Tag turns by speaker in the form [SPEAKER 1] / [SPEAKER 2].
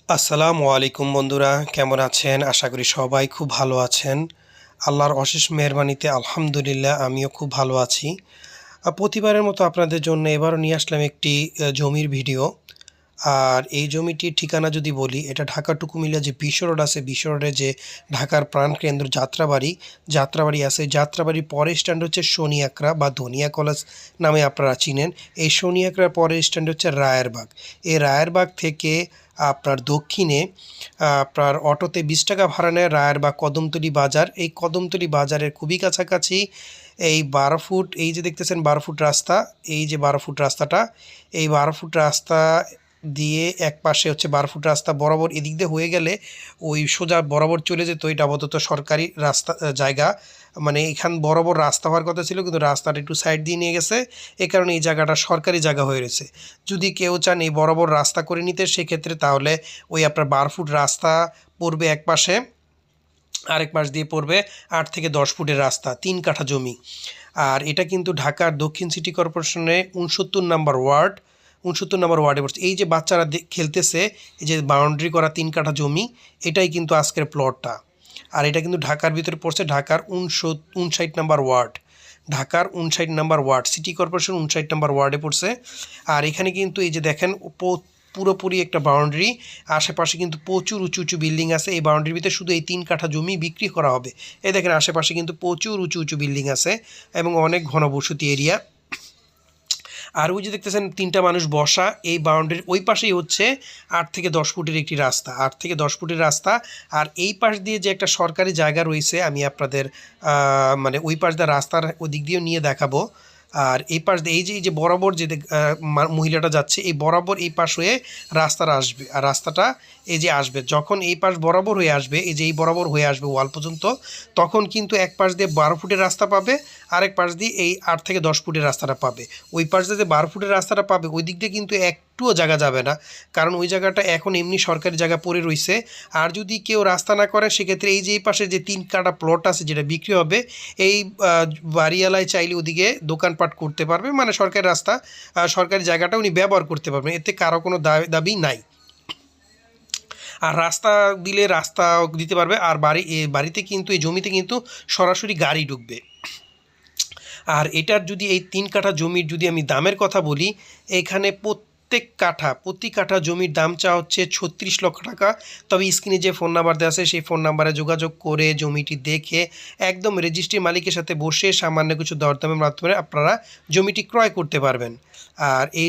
[SPEAKER 1] আসসালামু আলাইকুম বন্ধুরা, কেমন আছেন? আশা করি সবাই খুব ভালো আছেন। আল্লাহর অশেষ মেহেরবানিতে আলহামদুলিল্লাহ আমিও খুব ভালো আছি। প্রতিবারের মতো আপনাদের জন্য এবারও নিয়ে আসলাম একটি জমির ভিডিও। আর এই জমিটির ঠিকানা যদি বলি, এটা ঢাকা টু কুমিল্লা যে বিশ্ব রোড আছে, বিশ্ব রোডে যে ঢাকার প্রাণকেন্দ্র যাত্রাবাড়ি আছে, যাত্রাবাড়ির পরের স্ট্যান্ড হচ্ছে শনিয়াকড়া বা ধনিয়া কলেজ নামে আপনারা চিনেন। এই শনিয়াকড়ার পরের স্ট্যান্ড হচ্ছে রায়েরবাগ। এই রায়েরবাগ থেকে আপনার দক্ষিণে আপনার অটোতে 20 টাকা ভাড়া নেয় রায়েরবাগ কদমতলী বাজার। এই কদমতলী বাজারের খুবই কাছাকাছি এই 12 ফুট, এই যে দেখতেছেন 12 ফুট রাস্তা, এই যে 12 ফুট রাস্তাটা, এই 12 ফুট রাস্তা দিয়ে এক পাশে হচ্ছে 12 ফুট রাস্তা বরাবর এদিক দিয়ে হয়ে গেলে ওই সোজা বরাবর চলে যেত। এটা আপাতত সরকারি রাস্তা জায়গা, মানে এখান বরাবর রাস্তা হওয়ার কথা ছিল, কিন্তু রাস্তাটা একটু সাইড দিয়ে নিয়ে গেছে। এই কারণে এই জায়গাটা সরকারি জায়গা হয়ে রয়েছে। যদি কেউ চান এই বরাবর রাস্তা করে নিতে, সেক্ষেত্রে তাহলে ওই আপনার 12 ফুট রাস্তা পড়বে এক পাশে, আরেক পাশ দিয়ে পড়বে 8 থেকে 10 ফুটের রাস্তা, 3 কাঠা জমি। আর এটা কিন্তু ঢাকার দক্ষিণ সিটি কর্পোরেশনে 69 নম্বর ওয়ার্ড, 69 নম্বর ওয়ার্ডে পড়ছে। এই যে বাচ্চারা খেলতেছে, এই যে বাউন্ডারি করা 3 কাঠা জমি, এটাই কিন্তু আজকের প্লটটা। আর এটা কিন্তু ঢাকার ভিতরে পড়ছে, ঢাকার 59 নম্বর ওয়ার্ড, ঢাকার 59 নম্বর ওয়ার্ড, সিটি কর্পোরেশন 59 নম্বর ওয়ার্ডে পড়ছে। আর এখানে কিন্তু এই যে দেখেন পুরোপুরি একটা বাউন্ডারি, আশেপাশে কিন্তু প্রচুর উঁচু উঁচু বিল্ডিং আছে। এই বাউন্ডারির ভিতরে শুধু এই 3 কাঠা জমি বিক্রি করা হবে। এই দেখেন আশেপাশে কিন্তু প্রচুর উঁচু উঁচু বিল্ডিং আছে এবং অনেক ঘনবসতি এরিয়া। আর ওই যে দেখতেছেন 3টা মানুষ বসা, এই বাউন্ডারির ওই পাশেই হচ্ছে 8 থেকে 10 ফুটের একটি রাস্তা, 8 থেকে 10 ফুটের রাস্তা। আর এই পাশ দিয়ে যে একটা সরকারি জায়গা রয়েছে, আমি আপনাদের মানে ওই পাশ দিয়ে রাস্তার ওই দিক দিয়েও নিয়ে দেখাবো। আর এই পাশ দিয়ে এই যে বরাবর যে মহিলাটা যাচ্ছে, এই বরাবর এই পাশ হয়ে রাস্তাটা আসবে। আর রাস্তাটা এই যে আসবে, যখন এই পাশ বরাবর হয়ে আসবে, এই যে এই বরাবর হয়ে আসবে ওয়াল পর্যন্ত, তখন কিন্তু এক পাশ দিয়ে 12 ফুটের রাস্তা পাবে, আরেক পাশ দিয়ে এই 8 থেকে 10 ফুটের রাস্তাটা পাবে। ওই পাশ দিয়ে যে 12 ফুটের রাস্তাটা পাবে, ওই দিক দিয়ে কিন্তু একটুও জায়গা যাবে না, কারণ ওই জায়গাটা এখন এমনি সরকারি জায়গা পড়ে রয়েছে। আর যদি কেউ রাস্তা না করে, সেক্ষেত্রে এই যে এই পাশে যে 3 কাঠা প্লট আছে যেটা বিক্রি হবে, এই বাড়িওয়ালায় চাইলে ওদিকে দোকানপাট করতে পারবে, মানে সরকারি রাস্তা, সরকারি জায়গাটা উনি ব্যবহার করতে পারবেন, এতে কারো কোনো দাবি নাই। আর রাস্তা দিলে রাস্তা দিতে পারবে। আর বাড়িতে কিন্তু এই জমিতে কিন্তু সরাসরি গাড়ি ঢুকবে। আর এটার যদি এই 3 কাঠা জমির যদি আমি দামের কথা বলি, এখানে প্রতি কাঠা জমির দাম চাওয়া হচ্ছে 36 লক্ষ টাকা। তবে স্ক্রিনে যে ফোন নাম্বার দেওয়া আছে, সেই ফোন নাম্বারে যোগাযোগ করে জমিটি দেখে একদম রেজিস্ট্রি মালিকের সাথে বসে সামান্য কিছু দরদামের মাধ্যমে আপনারা জমিটি ক্রয় করতে পারবেন। আর এই